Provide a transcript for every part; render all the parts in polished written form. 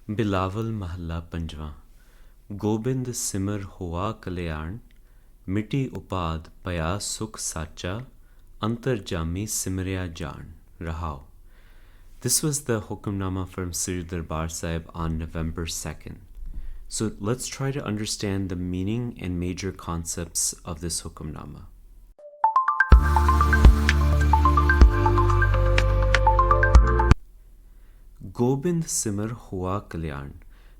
बिलावल महला पंजवा गोबिंद सिमर हुआ कल्याण मिटी उपाद पया सुख साचा अंतर्जामी सिमरिया जान Rahao. This was the Hukamnama from Sri Darbar Sahib on November 2nd. So let's try to understand the meaning and major concepts of this Hukamnama. Gobind Simar Hua Kalyan.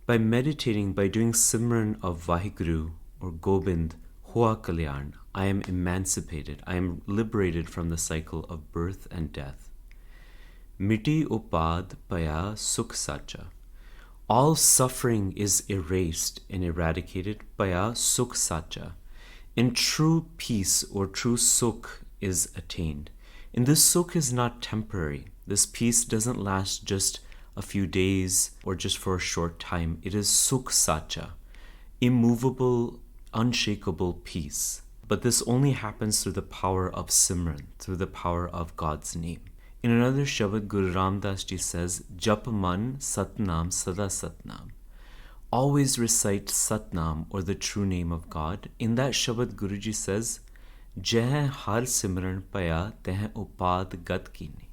By meditating, by doing Simran of Vaheguru or Gobind Hua Kalyan, I am emancipated, I am liberated from the cycle of birth and death. Miti upad paya sukh sacha. All suffering is erased and eradicated paya sukh sacha. And true peace or true sukh is attained. And this sukh is not temporary. This peace doesn't last just a few days or just for a short time. It is sukh sacha, immovable, unshakable peace. But this only happens through the power of Simran, through the power of God's name. In another Shabad, Guru Ram Das Ji says, Jap man Satnam Sada Satnam. Always recite Satnam or the true name of God. In that Shabad, Guruji says, Jeh har Simran paya teh upad gat kini.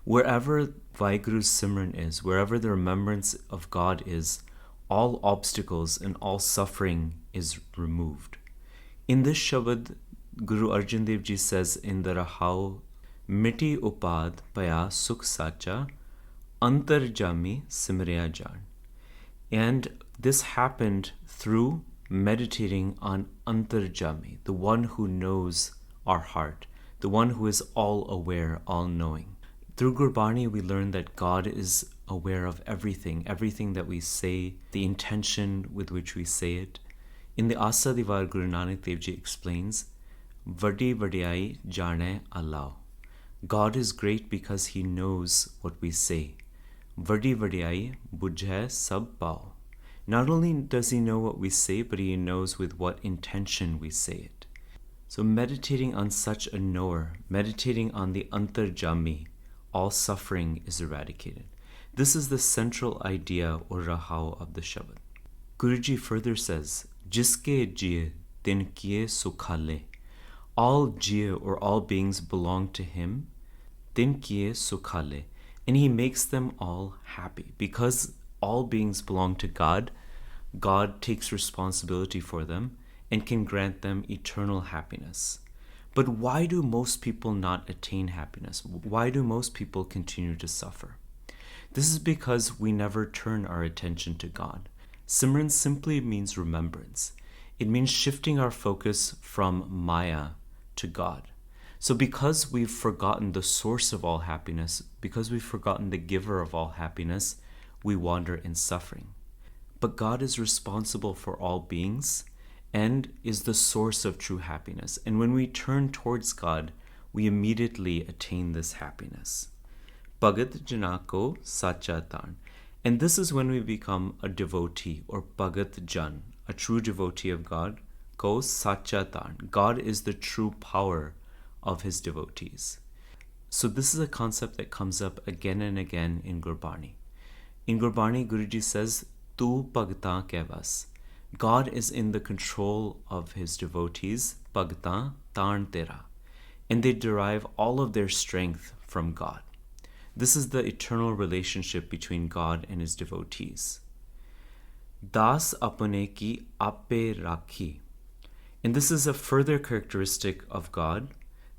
Wherever Vaheguru's Simran is, wherever the remembrance of God is, all obstacles and all suffering is removed. In this Shabad, Guru Arjan Dev Ji says in the Rahao, Miti upad paya sukh sacha, antarjami simriya jan. And this happened through meditating on antarjami, the one who knows our heart, the one who is all aware, all knowing. Through Gurbani, we learn that God is aware of everything, everything that we say, the intention with which we say it. In the Asa Divar, Guru Nanak Dev Ji explains, Vadi vadiyai jane Allah. God is great because He knows what we say. Vadi vadiyai bujhe sab pao. Not only does He know what we say, but He knows with what intention we say it. So meditating on such a knower, meditating on the antarjami, all suffering is eradicated. This is the central idea or rahao of the Shabad. Guruji further says, Jiske jiye tin kiye sukhale. All jiya or all beings belong to Him, tin kiye sukhale, and He makes them all happy. Because all beings belong to God, God takes responsibility for them and can grant them eternal happiness. But why do most people not attain happiness? Why do most people continue to suffer? This is because we never turn our attention to God. Simran simply means remembrance. It means shifting our focus from Maya to God. So because we've forgotten the source of all happiness, because we've forgotten the giver of all happiness, we wander in suffering. But God is responsible for all beings and is the source of true happiness. And when we turn towards God, we immediately attain this happiness. Bhagat Janako Sachatan. And this is when we become a devotee or Bhagat Jan, a true devotee of God. Ko Sachatan. God is the true power of His devotees. So this is a concept that comes up again and again in Gurbani. In Gurbani, Guruji says, Tu Bhagta Kevas. God is in the control of His devotees, Bhagta Tarn Tera, and they derive all of their strength from God. This is the eternal relationship between God and His devotees. Das apane ki ape rakhi. And this is a further characteristic of God,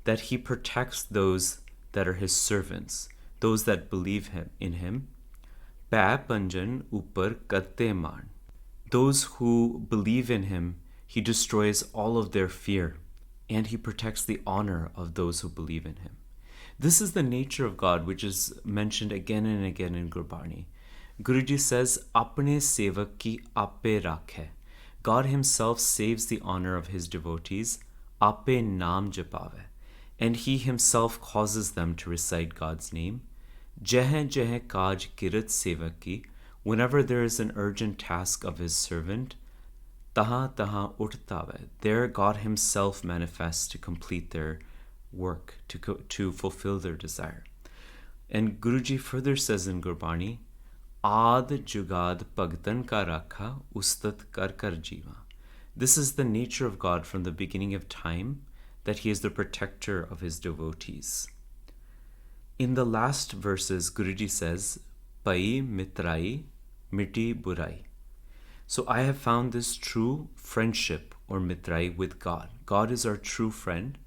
that He protects those that are His servants, those that believe in Him. Pa panjan upar karte man. Those who believe in Him, He destroys all of their fear, and He protects the honor of those who believe in Him. This is the nature of God, which is mentioned again and again in Gurbani. Guruji says, Apne sevak ki ape rakhe. God Himself saves the honor of His devotees, ape naam japave, and He Himself causes them to recite God's name. Jeh jeh kaj kirat sevaki. Whenever there is an urgent task of His servant, taha taha urtave. There God Himself manifests to complete their work, to fulfill their desire. And Guruji further says in Gurbani, Aad jugad bhagtan ka rakha, ustat kar kar jiva. This is the nature of God from the beginning of time, that he is the protector of his devotees. In the last verses, Guruji says, Pai mitrai miti burai. So I have found this true friendship or mitrai with God. God is our true friend.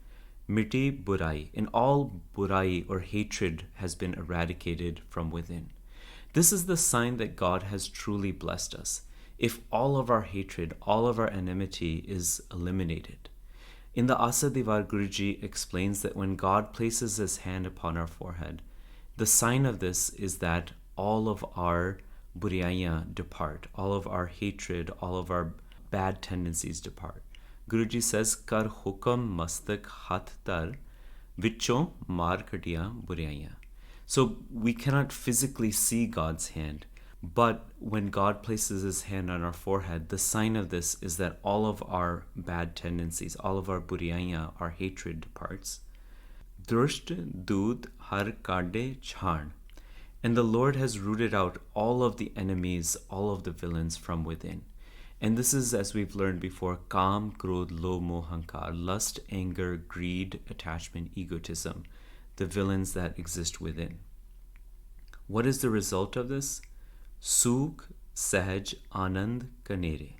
Miti burai. And all burai or hatred has been eradicated from within. This is the sign that God has truly blessed us. If all of our hatred, all of our enmity is eliminated. In the Asa Divar, Guruji explains that when God places his hand upon our forehead, the sign of this is that all of our buriyaya depart, all of our hatred, all of our bad tendencies depart. Guruji says, Kar hukam mastak hath tar, vicho mar katiya buriyaya. So we cannot physically see God's hand, but when God places his hand on our forehead, the sign of this is that all of our bad tendencies, all of our buriyaya, our hatred departs. Drusht dud har kade chan. And the Lord has rooted out all of the enemies, all of the villains from within. And this is, as we've learned before, Kam, Krodh, Lo, Moh, Hankar, lust, anger, greed, attachment, egotism, the villains that exist within. What is the result of this? Sukh, Sahaj, Anand, Kanere.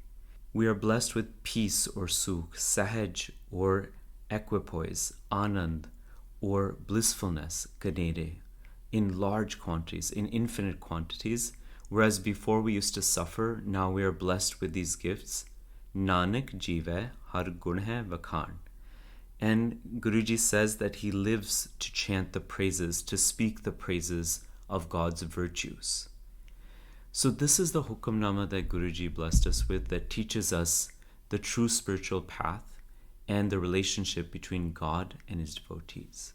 We are blessed with peace or Sukh, Sahaj or equipoise, Anand or blissfulness, Kanere, in large quantities, in infinite quantities. Whereas before we used to suffer, now we are blessed with these gifts. Nanak jive har gun hai vakhan. And Guruji says that he lives to chant the praises, to speak the praises of God's virtues. So this is the Hukamnama that Guruji blessed us with, that teaches us the true spiritual path and the relationship between God and his devotees.